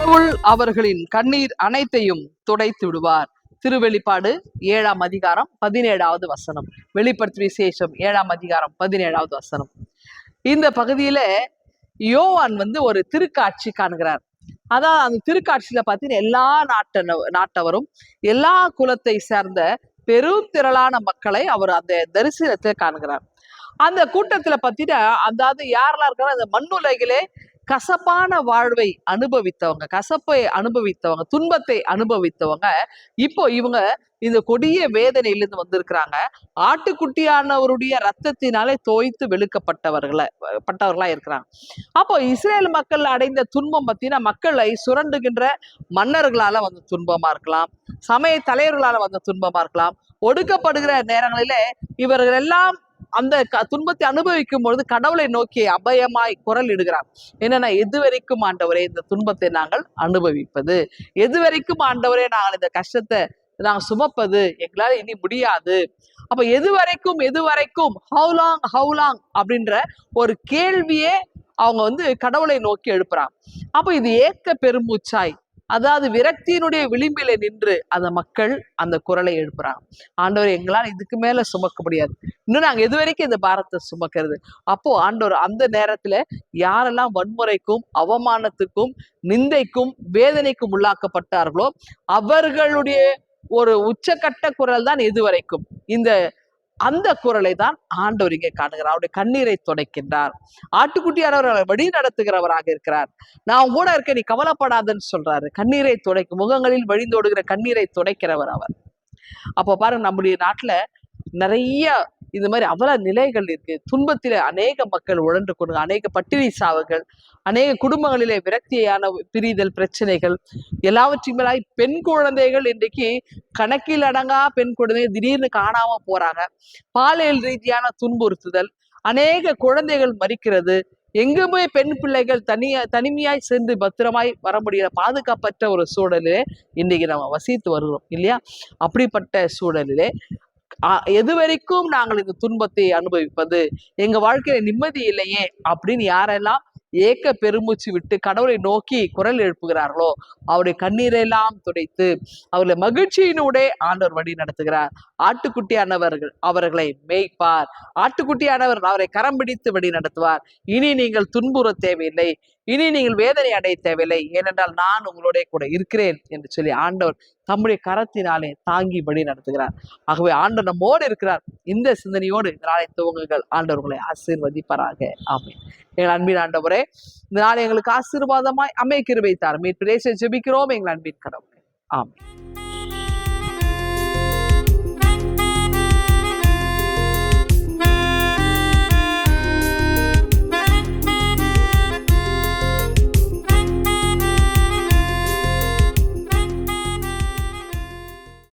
கடவுள் அவர்களின் கண்ணீர் அனைத்தையும் துடைத்து விடுவார். திருவெளிப்பாடு 7ஆம் அதிகாரம் 17வது வசனம். வெளிப்படுத்து விசேஷம் 7ஆம் அதிகாரம் 17வது வசனம். இந்த பகுதியில யோவான் ஒரு திருக்காட்சி காணுகிறார். அதான் அந்த திருக்காட்சியில பார்த்தீங்கன்னா எல்லா நாட்டவரும் எல்லா குலத்தை சேர்ந்த பெரும் திரளான மக்களை அவர் அந்த தரிசனத்தை காணுகிறார். அந்த கூட்டத்துல பார்த்தீங்கன்னா அதாவது யாரெல்லாம் இருக்காங்க, அந்த மண்ணுலகிலே கசப்பான வாழ்வை அனுபவித்தவங்க, கசப்பை அனுபவித்தவங்க, துன்பத்தை அனுபவித்தவங்க, இப்போ இவங்க இந்த கொடிய வேதனையிலிருந்து வந்திருக்கிறாங்க. ஆட்டுக்குட்டியானவருடைய ரத்தத்தினாலே தோய்த்து வெளுக்கப்பட்டவர்களா இருக்கிறாங்க. அப்போ இஸ்ரேல் மக்கள் அடைந்த துன்பம் பார்த்தீங்கன்னா மக்களை சுரண்டுகின்ற மன்னர்களால வந்த துன்பமா இருக்கலாம், சமய தலைவர்களால வந்த துன்பமா இருக்கலாம். ஒடுக்கப்படுகிற நேரங்களிலே இவர்கள் எல்லாம் அந்த துன்பத்தை அனுபவிக்கும் பொழுது கடவுளை நோக்கி அபயமாய் குரல் இடுகிறார். என்னன்னா, எது வரைக்கும் ஆண்டவரே இந்த துன்பத்தை நாங்கள் அனுபவிப்பது, எது வரைக்கும் ஆண்டவரே நாங்கள் இந்த கஷ்டத்தை நாங்கள் சுமப்பது, எங்களால் இனி முடியாது. அப்ப எது வரைக்கும் ஹவுலாங் அப்படின்ற ஒரு கேள்வியே அவங்க கடவுளை நோக்கி எழுப்புறாங்க. அப்ப இது ஏக்க பெருமூச்சாய், அதாவது விரக்தியினுடைய விளிம்பில நின்று அந்த மக்கள் அந்த குரலை எழுப்புறாங்க. ஆண்டவர், எங்களால் இதுக்கு மேல சுமக்க முடியாது, இன்னும் நாங்க எது வரைக்கும் இந்த பாரத்தை சுமக்கிறது. அப்போ ஆண்டவர் அந்த நேரத்துல யாரெல்லாம் வன்முறைக்கும் அவமானத்துக்கும் நிந்தைக்கும் வேதனைக்கும் உள்ளாக்கப்பட்டார்களோ அவர்களுடைய ஒரு உச்சக்கட்ட குரல் தான் எது வரைக்கும். அந்த குரலை தான் ஆண்டவர் இங்கே காணுகிறார். அவருடைய கண்ணீரை துடைக்கின்றார். ஆட்டுக்குட்டியானவர்களை வழி நடத்துகிறவராக இருக்கிறார். நான் கூட இருக்க, நீ கவலைப்படாதன்னு சொல்றாரு. கண்ணீரை துடைக்கும், முகங்களில் வழிந்தோடுகிற கண்ணீரை துடைக்கிறவர் அவர். அப்ப பாருங்க, நம்முடைய நாட்டுல நிறைய இந்த மாதிரி அவல நிலைகள் இருக்கு. துன்பத்தில அநேக மக்கள் உழன்று கொண்டு, அநேக பட்டினி சாவுகள், அநேக குடும்பங்களிலே விரக்தியான பிரிதல் பிரச்சனைகள் எல்லாவற்றையும் மேலாய் பெண் குழந்தைகள் இன்றைக்கு கணக்கில் அடங்கா பெண் குழந்தைகள் திடீர்னு காணாம போறாங்க. பாலியல் ரீதியான துன்புறுத்துதல், அநேக குழந்தைகள் மறிக்கிறது, எங்குமே பெண் பிள்ளைகள் தனிமையாய் சென்று பத்திரமாய் வர முடியல, பாதுகாப்பற்ற ஒரு சூழலிலே இன்னைக்கு நம்ம வசித்து வருகிறோம் இல்லையா? அப்படிப்பட்ட சூழலிலே எது வரைக்கும் நாங்கள் இந்த துன்பத்தை அனுபவிப்பது, எங்க வாழ்க்கையில நிம்மதி இல்லையே அப்படின்னு யாரெல்லாம் ஏக்க பெருமூச்சு விட்டு கடவுளை நோக்கி குரல் எழுப்புகிறார்களோ அவருடைய கண்ணீரெல்லாம் துடைத்து அவர்களை மகிழ்ச்சியினுடைய ஆண்டவர் வழி நடத்துகிறார். ஆட்டுக்குட்டியானவர்கள் அவர்களை மேய்ப்பார். ஆட்டுக்குட்டியானவர் அவரை கரம் பிடித்து வழி நடத்துவார். இனி நீங்கள் துன்புற தேவையில்லை, இனி நீங்கள் வேதனை அடைய தேவையில்லை, ஏனென்றால் நான் உங்களோட கூட இருக்கிறேன் என்று சொல்லி ஆண்டவர் தம்முடைய கரத்தினாலே தாங்கி வழி நடத்துகிறார். ஆகவே ஆண்டவர் நம்மோடு இருக்கிறார். இந்த சிந்தனையோடு இந்த நாளை துவங்குங்கள். ஆண்டவர் உங்களை ஆசீர்வதிப்பாராக. ஆமென். எங்கள் அன்பின் ஆண்டவரே, இந்த நாளை எங்களுக்கு ஆசீர்வாதமாய் அமைய கிருபை தாரும். மீட்பு ஜெபிக்கிறோம் எங்கள் அன்பின் கடவுளே. ஆமென்.